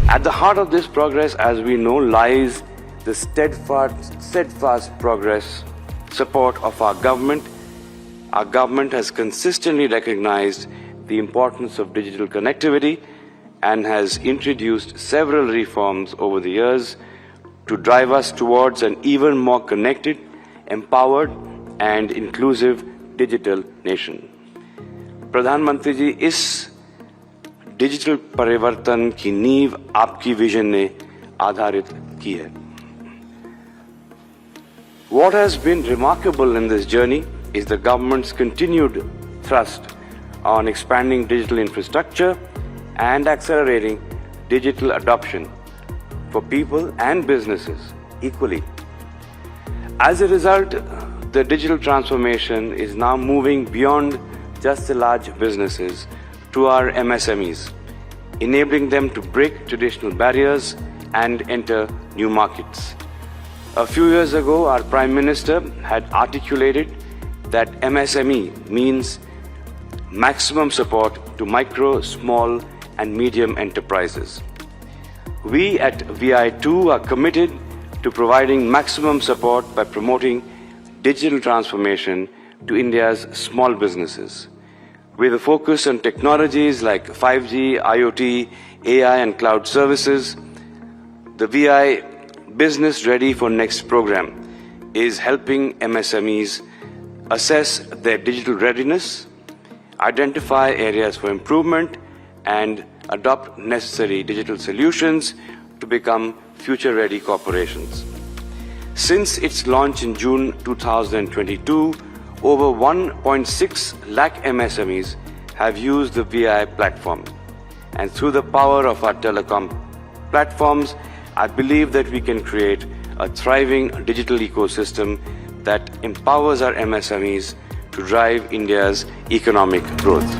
At the heart of this progress, as we know, lies the steadfast progress support of our government. Our government has consistently recognized the importance of digital connectivity and has introduced several reforms over the years to drive us towards an even more connected, empowered and inclusive digital nation. प्रधानमंत्री जी, इस digital परिवर्तन की नींव आपकी vision ने आधारित की है. What has been remarkable in this journey is the government's continued thrust on expanding digital infrastructure and accelerating digital adoption for people and businesses equally. As a result, the digital transformation is now moving beyond just the large businesses to our MSMEs, enabling them to break traditional barriers and enter new markets. A few years ago, our Prime Minister had articulated that MSME means maximum support to micro, small and medium enterprises. We at VI2 are committed to providing maximum support by promoting digital transformation to India's small businesses. With a focus on technologies like 5G, IoT, AI and cloud services, the VI Business Ready for Next program is helping MSMEs assess their digital readiness, identify areas for improvement and adopt necessary digital solutions to become future-ready corporations. Since its launch in June 2022, over 1.6 lakh MSMEs have used the VI platform. And through the power of our telecom platforms, I believe that we can create a thriving digital ecosystem that empowers our MSMEs to drive India's economic growth.